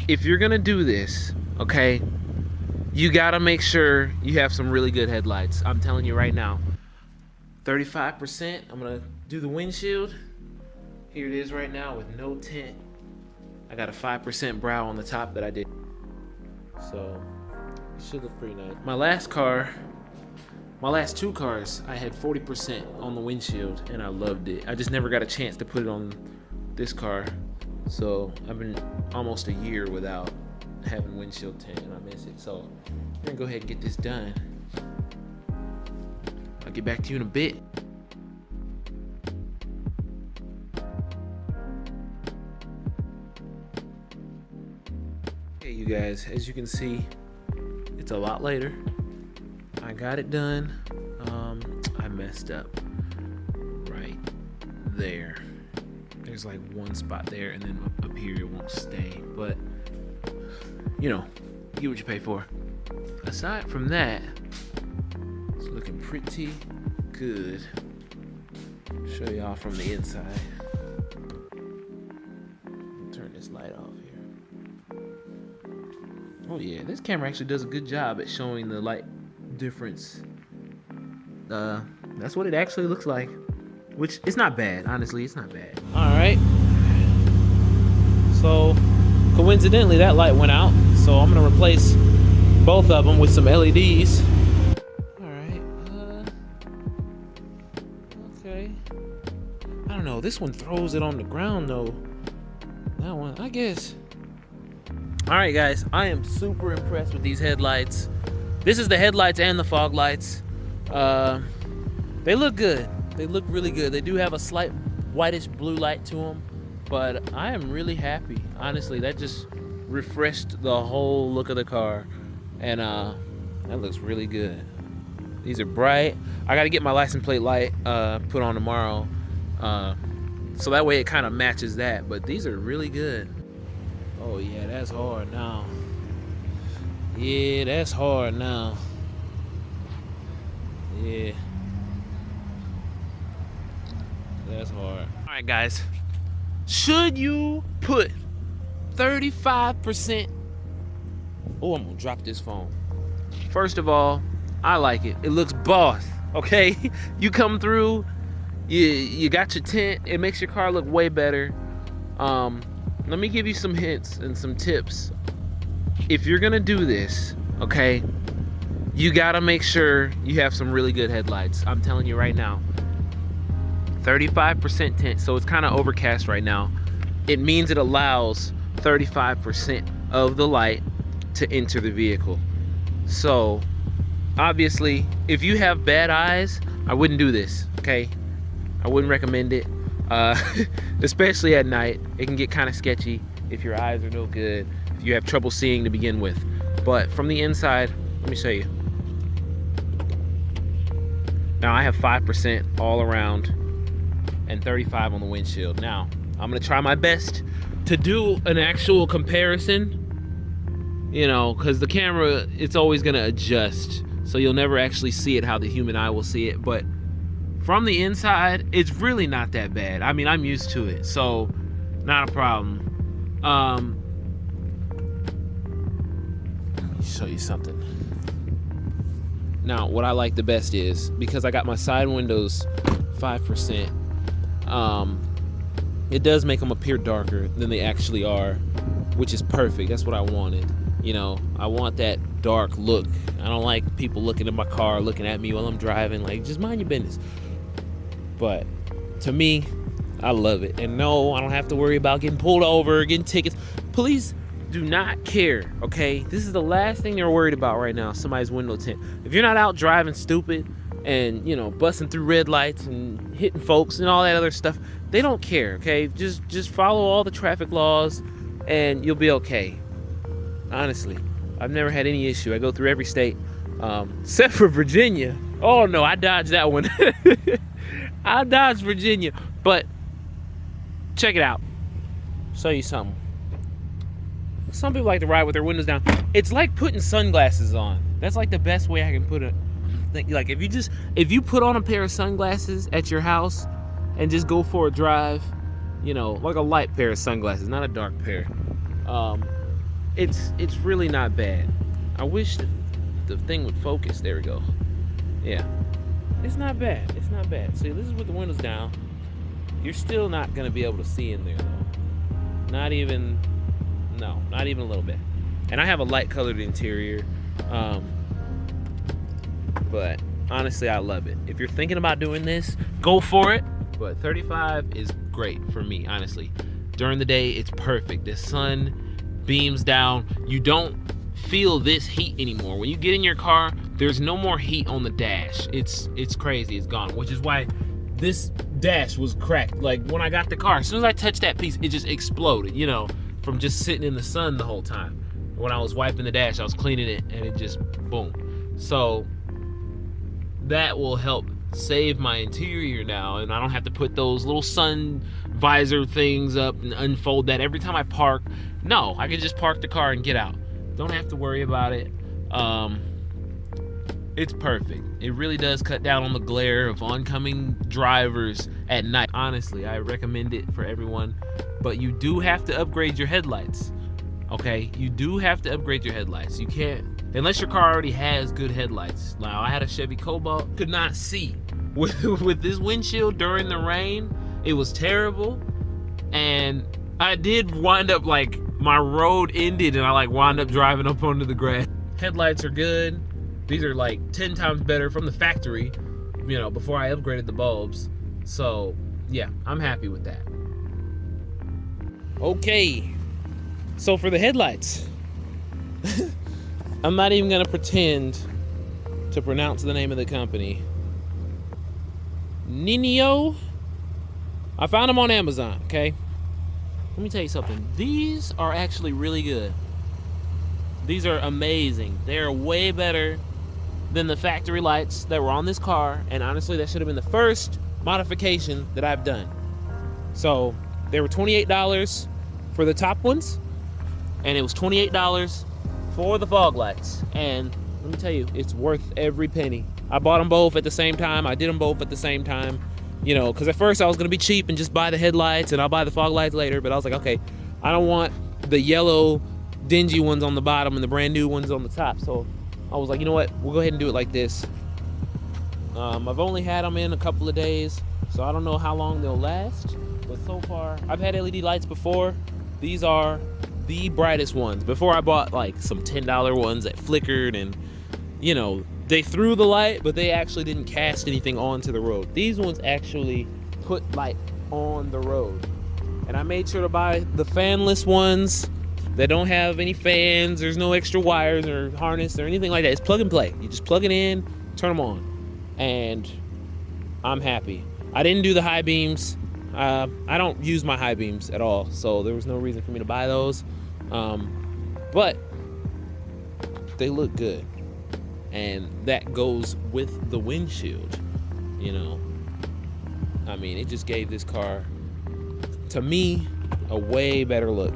if you're gonna do this, okay, you gotta make sure you have some really good headlights. I'm telling you right now. 35%, I'm gonna do the windshield. Here it is right now with no tint. I got a 5% brow on the top that I did. So, it should look pretty nice. My last two cars, I had 40% on the windshield and I loved it. I just never got a chance to put it on this car. So, I've been almost a year without having windshield tint and I miss it. So, I'm gonna go ahead and get this done. I'll get back to you in a bit. Okay, you guys, as you can see, it's a lot later. I got it done. I messed up right there. There's like one spot there, and then up here it won't stay. But you know, you get what you pay for. Aside from that, it's looking pretty good. Show y'all from the inside. Turn this light off here. Oh yeah, this camera actually does a good job at showing the light difference. That's what it actually looks like, which it's not bad. Honestly, it's not bad. All right. So coincidentally, that light went out, so I'm gonna replace both of them with some LEDs. All right. Okay. I don't know. This one throws it on the ground though. That one, I guess. All right, guys. I am super impressed with these headlights. This is the headlights and the fog lights. They look good. They look really good. They do have a slight whitish blue light to them, but I am really happy. Honestly, that just refreshed the whole look of the car, and that looks really good. These are bright. I got to get my license plate light put on tomorrow, so that way it kind of matches that. But these are really good. Oh yeah, that's hard now. Yeah, that's hard now. Yeah. That's hard. All right, guys. Should you put 35%? Oh, I'm gonna drop this phone. First of all, I like it. It looks boss, okay? You come through, you got your tint. It makes your car look way better. Let me give you some hints and some tips. If you're gonna do this, okay, you gotta make sure you have some really good headlights. I'm telling you right now. 35% tint, so it's kind of overcast right now. It means it allows 35% of the light to enter the vehicle. So obviously, if you have bad eyes, I wouldn't do this, okay? I wouldn't recommend it, especially at night. It can get kind of sketchy if your eyes are no good, if you have trouble seeing to begin with. But from the inside, let me show you. Now I have 5% all around and 35 on the windshield. Now, I'm gonna try my best to do an actual comparison, you know, because the camera, it's always gonna adjust, so you'll never actually see it how the human eye will see it. But from the inside, it's really not that bad. I mean, I'm used to it, so not a problem. Let me show you something. Now, what I like the best is, because I got my side windows 5%, it does make them appear darker than they actually are, which is perfect. That's what I wanted. You know, I want that dark look. I don't like people looking at my car, looking at me while I'm driving. Like, just mind your business. But to me, I love it. And no, I don't have to worry about getting pulled over, getting tickets. Police do not care, okay? This is the last thing they're worried about right now, somebody's window tint. If you're not out driving stupid and, you know, busting through red lights and hitting folks and all that other stuff, they don't care, okay? Just follow all the traffic laws and you'll be okay. Honestly, I've never had any issue. I go through every state, except for Virginia. Oh no, I dodged that one. I dodged Virginia. But check it out. Show you something. Some people like to ride with their windows down. It's like putting sunglasses on. That's like the best way I can put it. Like if you put on a pair of sunglasses at your house and just go for a drive, you know, like a light pair of sunglasses, not a dark pair. it's really not bad. I wish the thing would focus. There we go. Yeah, it's not bad. It's not bad. See, this is with the windows down. You're still not gonna be able to see in there though. Not even a little bit. And I have a light colored interior, but honestly, I love it. If you're thinking about doing this, go for it. But 35 is great for me, honestly. During the day, it's perfect. The sun beams down. You don't feel this heat anymore. When you get in your car, there's no more heat on the dash. It's crazy. It's gone, which is why this dash was cracked. Like when I got the car, as soon as I touched that piece, it just exploded, you know, from just sitting in the sun the whole time. When I was wiping the dash, I was cleaning it, and it just boom. So that will help save my interior now, and I don't have to put those little sun visor things up and unfold that every time I park. No, I can just park the car and get out. Don't have to worry about it. It's perfect. It really does cut down on the glare of oncoming drivers at night. Honestly, I recommend it for everyone, but you do have to upgrade your headlights. Okay, you do have to upgrade your headlights. You can't, unless your car already has good headlights. Now, I had a Chevy Cobalt, could not see. With this windshield during the rain, it was terrible. And I did wind up, like, my road ended and I like wound up driving up onto the grass. Headlights are good. These are like 10 times better from the factory, you know, before I upgraded the bulbs. So yeah, I'm happy with that. Okay, so for the headlights, I'm not even gonna pretend to pronounce the name of the company. Nineo. I found them on Amazon, okay? Let me tell you something. These are actually really good. These are amazing. They're way better than the factory lights that were on this car, and honestly, that should have been the first modification that I've done. So they were $28 for the top ones, and it was $28 for the fog lights. And let me tell you, it's worth every penny. I bought them both at the same time. I did them both at the same time, you know, because at first I was gonna be cheap and just buy the headlights and I'll buy the fog lights later, but I was like, okay, I don't want the yellow dingy ones on the bottom and the brand new ones on the top. So I was like, you know what, we'll go ahead and do it like this. I've only had them in a couple of days, so I don't know how long they'll last, but so far, I've had LED lights before. These are the brightest ones. Before I bought like some $10 ones that flickered and, you know, they threw the light, but they actually didn't cast anything onto the road. These ones actually put light on the road. And I made sure to buy the fanless ones that don't have any fans. There's no extra wires or harness or anything like that. It's plug and play. You just plug it in, turn them on, and I'm happy. I didn't do the high beams. I don't use my high beams at all, so there was no reason for me to buy those. But they look good. And that goes with the windshield, you know. I mean, it just gave this car, to me, a way better look.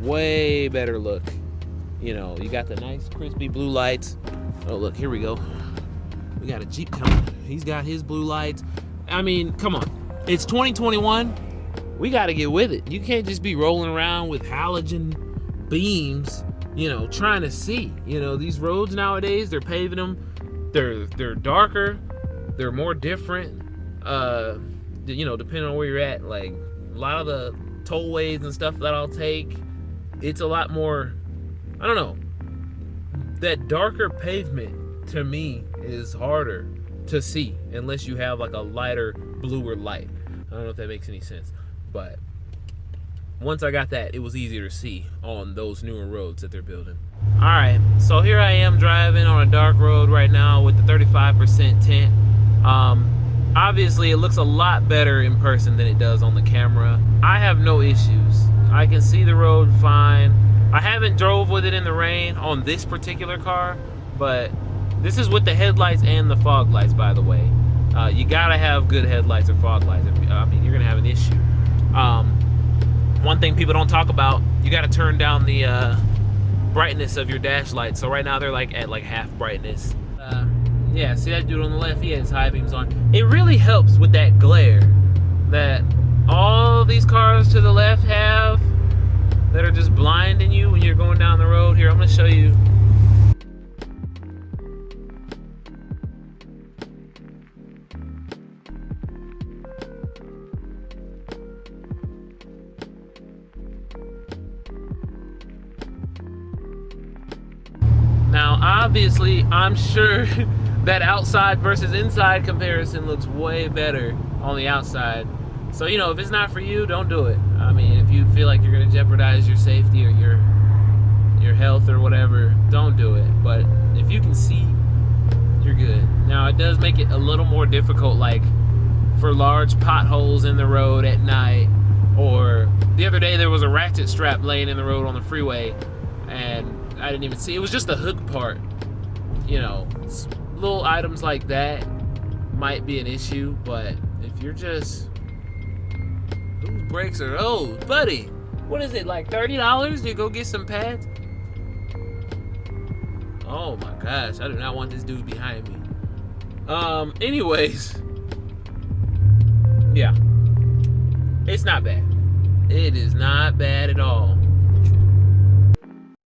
Way better look. You know, you got the nice crispy blue lights. Oh, look, here we go. We got a Jeep coming. He's got his blue lights. I mean, come on. It's 2021. We got to get with it. You can't just be rolling around with halogen beams, you know, trying to see. You know, these roads nowadays, they're paving them. They're darker. They're more different. You know, depending on where you're at. Like, a lot of the tollways and stuff that I'll take, it's a lot more, I don't know. That darker pavement, to me, is harder to see unless you have like a lighter, bluer light. I don't know if that makes any sense. But once I got that, it was easier to see on those newer roads that they're building. All right, so here I am driving on a dark road right now with the 35% tint. Obviously, it looks a lot better in person than it does on the camera. I have no issues. I can see the road fine. I haven't drove with it in the rain on this particular car, but this is with the headlights and the fog lights, by the way. You gotta have good headlights or fog lights. I mean, you're gonna have an issue. One thing people don't talk about, you gotta turn down the brightness of your dash lights. So right now they're like at like half brightness. Yeah, see that dude on the left? He has high beams on. It really helps with that glare that all these cars to the left have that are just blinding you when you're going down I'm gonna show you. Now, obviously, I'm sure that outside versus inside comparison looks way better on the outside. So, you know, if it's not for you, don't do it. I mean, if you feel like you're going to jeopardize your safety or your health or whatever, don't do it. But if you can see, you're good. Now, it does make it a little more difficult, like for large potholes in the road at night. Or the other day, there was a ratchet strap laying in the road on the freeway, and I didn't even see. It was just the hook part. You know, little items like that might be an issue, but if you're just, whose brakes are those, buddy? What is it, like $30 to go get some pads? Oh my gosh, I do not want this dude behind me. Anyways, yeah, it's not bad. It is not bad at all.